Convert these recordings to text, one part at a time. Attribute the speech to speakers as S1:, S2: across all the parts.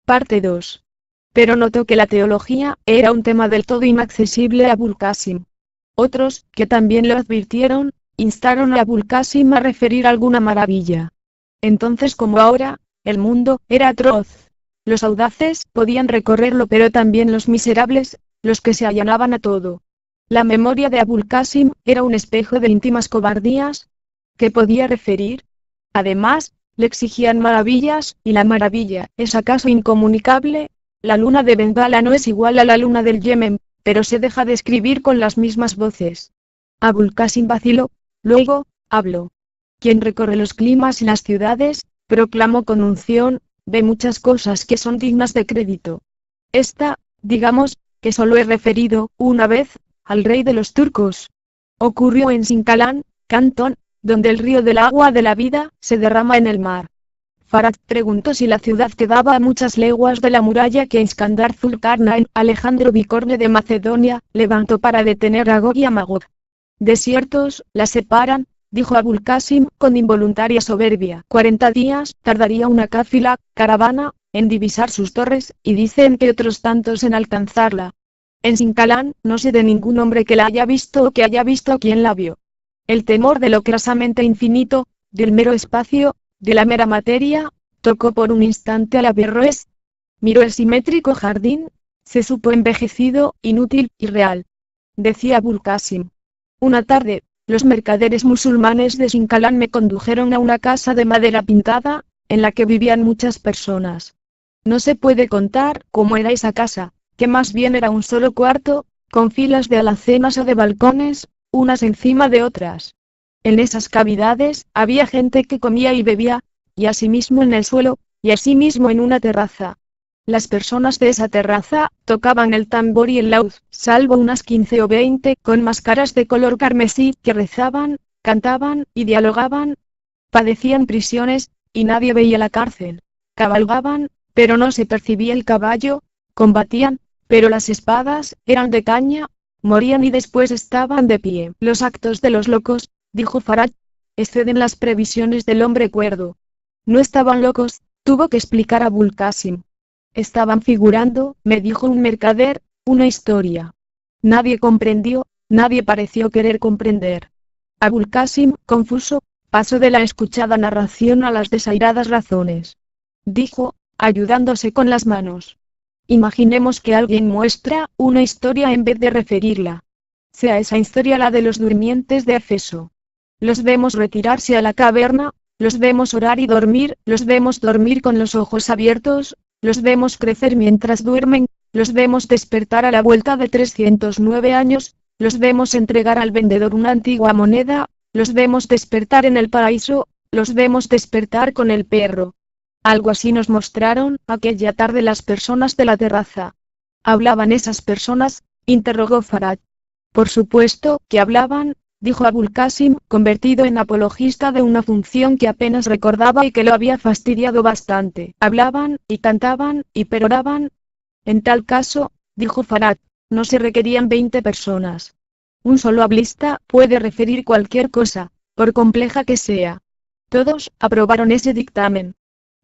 S1: Parte 2. Pero notó que la teología era un tema del todo inaccesible a Abul Qasim. Otros, que también lo advirtieron, instaron a Abul Qasim a referir alguna maravilla. Entonces como ahora, el mundo era atroz. Los audaces podían recorrerlo, pero también los miserables, los que se allanaban a todo. La memoria de Abul Qasim era un espejo de íntimas cobardías que podía referir. Además, le exigían maravillas, y la maravilla es acaso incomunicable. La luna de Bengala no es igual a la luna del Yemen, pero se deja de escribir con las mismas voces. Abul Qasim vaciló, luego, habló. Quien recorre los climas y las ciudades, proclamó con unción, ve muchas cosas que son dignas de crédito. Esta, digamos, que solo he referido, una vez, al rey de los turcos. Ocurrió en Sinkalán, Cantón, donde el río del agua de la vida se derrama en el mar. Farad preguntó si la ciudad quedaba a muchas leguas de la muralla que Iskandar Zulkarnain, Alejandro Bicorne de Macedonia, levantó para detener a Gog y a Magog. Desiertos la separan, dijo Abul Qasim con involuntaria soberbia. 40 días tardaría una cáfila, caravana, en divisar sus torres, y dicen que otros tantos en alcanzarla. En Sinkalán, no sé de ningún hombre que la haya visto o que haya visto a quien la vio. El temor de lo crasamente infinito, del mero espacio, de la mera materia, tocó por un instante a la Averroes. Miró el simétrico jardín, se supo envejecido, inútil, irreal. Decía Abul Qasim. Una tarde, los mercaderes musulmanes de Sinkalán me condujeron a una casa de madera pintada, en la que vivían muchas personas. No se puede contar cómo era esa casa, que más bien era un solo cuarto, con filas de alacenas o de balcones, unas encima de otras. En esas cavidades, había gente que comía y bebía, y asimismo en el suelo, y asimismo en una terraza. Las personas de esa terraza, tocaban el tambor y el laúd, salvo unas 15 o 20 con máscaras de color carmesí, que rezaban, cantaban, y dialogaban. Padecían prisiones, y nadie veía la cárcel. Cabalgaban, pero no se percibía el caballo, combatían, pero las espadas eran de caña, morían y después estaban de pie. Los actos de los locos, dijo Faraj, exceden las previsiones del hombre cuerdo. No estaban locos, tuvo que explicar Abul Qasim. Estaban figurando, me dijo un mercader, una historia. Nadie comprendió, nadie pareció querer comprender. Abul Qasim, confuso, pasó de la escuchada narración a las desairadas razones. Dijo, ayudándose con las manos. Imaginemos que alguien muestra una historia en vez de referirla. Sea esa historia la de los durmientes de Éfeso. Los vemos retirarse a la caverna, los vemos orar y dormir, los vemos dormir con los ojos abiertos, los vemos crecer mientras duermen, los vemos despertar a la vuelta de 309 años, los vemos entregar al vendedor una antigua moneda, los vemos despertar en el paraíso, los vemos despertar con el perro. Algo así nos mostraron aquella tarde las personas de la terraza. ¿Hablaban esas personas?, interrogó Faraj. Por supuesto que hablaban, dijo Abul Qasim, convertido en apologista de una función que apenas recordaba y que lo había fastidiado bastante. Hablaban, y cantaban, y peroraban. En tal caso, dijo Faraj, no se requerían 20 personas. Un solo hablista puede referir cualquier cosa, por compleja que sea. Todos aprobaron ese dictamen.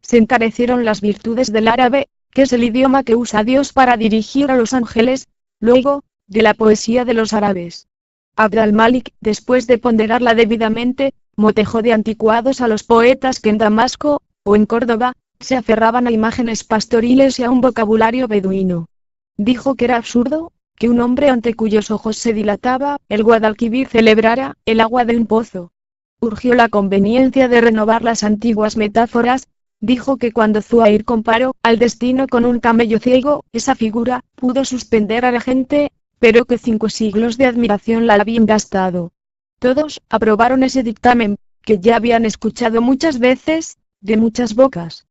S1: Se encarecieron las virtudes del árabe, que es el idioma que usa Dios para dirigir a los ángeles, luego, de la poesía de los árabes. Abd al-Malik, después de ponderarla debidamente, motejó de anticuados a los poetas que en Damasco, o en Córdoba, se aferraban a imágenes pastoriles y a un vocabulario beduino. Dijo que era absurdo, que un hombre ante cuyos ojos se dilataba el Guadalquivir celebrara el agua de un pozo. Urgió la conveniencia de renovar las antiguas metáforas. Dijo que cuando Zuhair comparó al destino con un camello ciego, esa figura pudo suspender a la gente, pero que 5 siglos de admiración la habían gastado. Todos aprobaron ese dictamen, que ya habían escuchado muchas veces, de muchas bocas.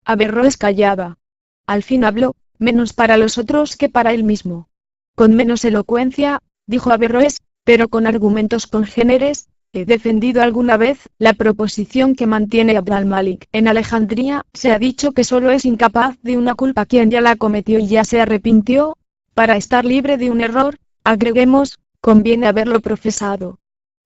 S1: Averroes callaba. Al fin habló, menos para los otros que para él mismo. Con menos elocuencia, dijo Averroes, pero con argumentos congéneres. He defendido alguna vez la proposición que mantiene Abd al-Malik. En Alejandría se ha dicho que solo es incapaz de una culpa quien ya la cometió y ya se arrepintió. Para estar libre de un error, agreguemos, conviene haberlo profesado.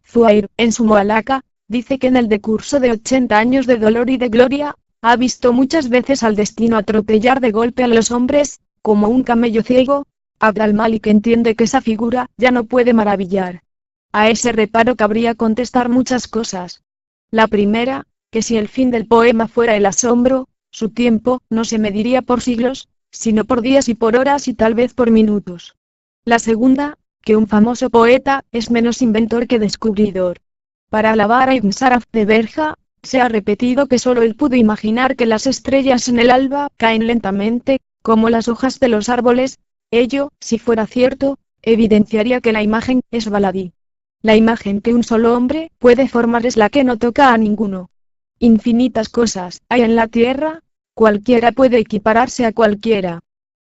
S1: Zuhair, en su Muhallaka, dice que en el decurso de 80 años de dolor y de gloria, ha visto muchas veces al destino atropellar de golpe a los hombres, como un camello ciego. Abd al-Malik entiende que esa figura ya no puede maravillar. A ese reparo cabría contestar muchas cosas. La primera, que si el fin del poema fuera el asombro, su tiempo no se mediría por siglos, sino por días y por horas y tal vez por minutos. La segunda, que un famoso poeta es menos inventor que descubridor. Para alabar a Ibn Saraf de Berja, se ha repetido que solo él pudo imaginar que las estrellas en el alba caen lentamente, como las hojas de los árboles. Ello, si fuera cierto, evidenciaría que la imagen es baladí. La imagen que un solo hombre puede formar es la que no toca a ninguno. Infinitas cosas hay en la tierra, cualquiera puede equipararse a cualquiera.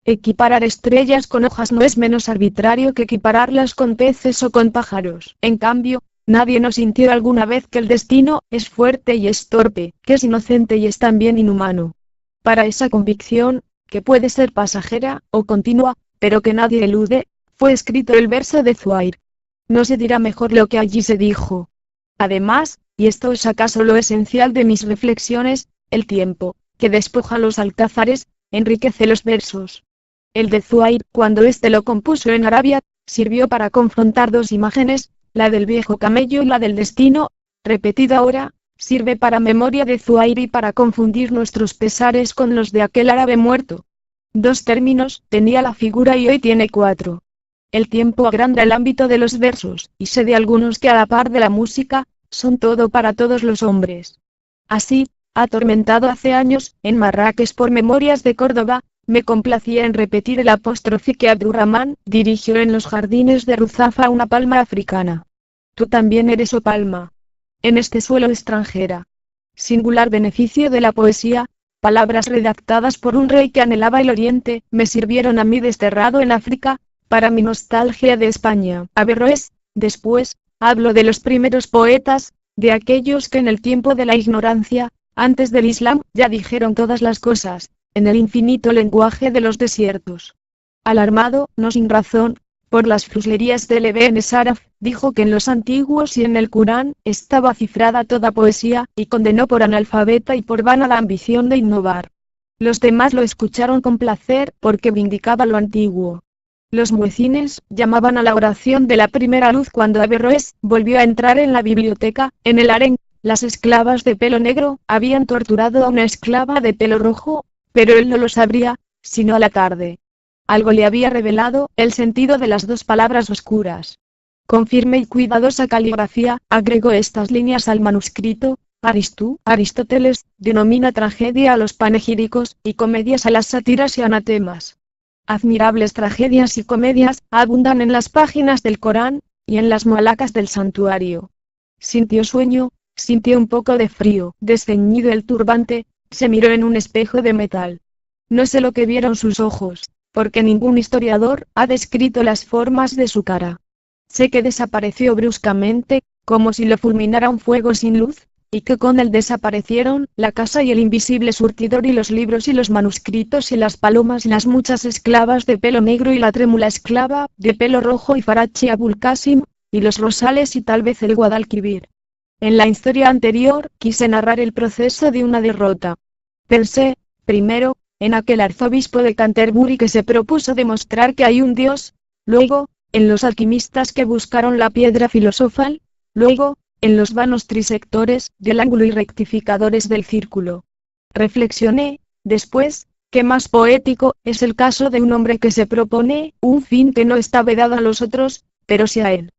S1: Equiparar estrellas con hojas no es menos arbitrario que equipararlas con peces o con pájaros. En cambio, nadie no sintió alguna vez que el destino es fuerte y es torpe, que es inocente y es también inhumano. Para esa convicción, que puede ser pasajera o continua, pero que nadie elude, fue escrito el verso de Zuhair. No se dirá mejor lo que allí se dijo. Además, y esto es acaso lo esencial de mis reflexiones, el tiempo, que despoja los alcázares, enriquece los versos. El de Zuhair, cuando éste lo compuso en Arabia, sirvió para confrontar dos imágenes, la del viejo camello y la del destino, repetida ahora, sirve para memoria de Zuhair y para confundir nuestros pesares con los de aquel árabe muerto. Dos términos tenía la figura y hoy tiene 4. El tiempo agranda el ámbito de los versos, y sé de algunos que a la par de la música, son todo para todos los hombres. Así, atormentado hace años, en Marrakech por Memorias de Córdoba, me complacía en repetir el apóstrofe que Abdurrahman dirigió en los jardines de Ruzafa a una palma africana. Tú también eres, oh palma. En este suelo extranjera. Singular beneficio de la poesía, palabras redactadas por un rey que anhelaba el oriente, me sirvieron a mí desterrado en África, para mi nostalgia de España. Averroes, después, hablo de los primeros poetas, de aquellos que en el tiempo de la ignorancia, antes del Islam, ya dijeron todas las cosas, en el infinito lenguaje de los desiertos. Alarmado, no sin razón, por las fruslerías del Ibn Saraf, dijo que en los antiguos y en el Corán estaba cifrada toda poesía, y condenó por analfabeta y por vana la ambición de innovar. Los demás lo escucharon con placer porque vindicaba lo antiguo. Los muecines llamaban a la oración de la primera luz cuando Averroes volvió a entrar en la biblioteca. En el harén, las esclavas de pelo negro habían torturado a una esclava de pelo rojo, pero él no lo sabría, sino a la tarde. Algo le había revelado el sentido de las dos palabras oscuras. Con firme y cuidadosa caligrafía, agregó estas líneas al manuscrito: Aristóteles denomina tragedia a los panegíricos, y comedias a las sátiras y anatemas. Admirables tragedias y comedias abundan en las páginas del Corán, y en las mualacas del santuario. Sintió sueño, sintió un poco de frío. Desceñido el turbante, se miró en un espejo de metal. No sé lo que vieron sus ojos, porque ningún historiador ha descrito las formas de su cara. Sé que desapareció bruscamente, como si lo fulminara un fuego sin luz, y que con él desaparecieron la casa y el invisible surtidor y los libros y los manuscritos y las palomas y las muchas esclavas de pelo negro y la trémula esclava de pelo rojo y Farachi Abul Qasim, y los rosales y tal vez el Guadalquivir. En la historia anterior quise narrar el proceso de una derrota. Pensé, primero, en aquel arzobispo de Canterbury que se propuso demostrar que hay un Dios, luego, en los alquimistas que buscaron la piedra filosofal, luego, en los vanos trisectores del ángulo y rectificadores del círculo. Reflexioné, después, que más poético es el caso de un hombre que se propone un fin que no está vedado a los otros, pero sí a él.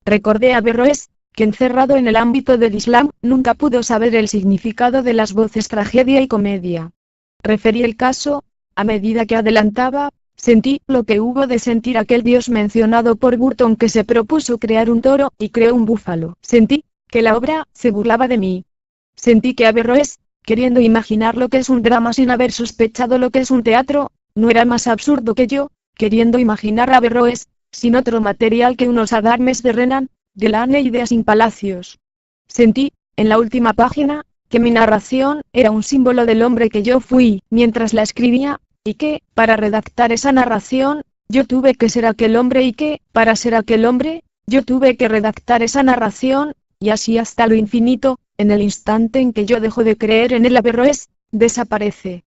S1: Recordé a Averroes, que encerrado en el ámbito del Islam, nunca pudo saber el significado de las voces tragedia y comedia. Referí el caso, a medida que adelantaba, sentí lo que hubo de sentir aquel Dios mencionado por Burton que se propuso crear un toro y creó un búfalo. Sentí que la obra se burlaba de mí. Sentí que Averroes, queriendo imaginar lo que es un drama sin haber sospechado lo que es un teatro, no era más absurdo que yo, queriendo imaginar a Averroes, sin otro material que unos adarmes de Renan, de Lane y de Sin Palacios. Sentí, en la última página, que mi narración era un símbolo del hombre que yo fui mientras la escribía, y que, para redactar esa narración, yo tuve que ser aquel hombre y que, para ser aquel hombre, yo tuve que redactar esa narración, y así hasta lo infinito. En el instante en que yo dejo de creer en el Averroes, desaparece.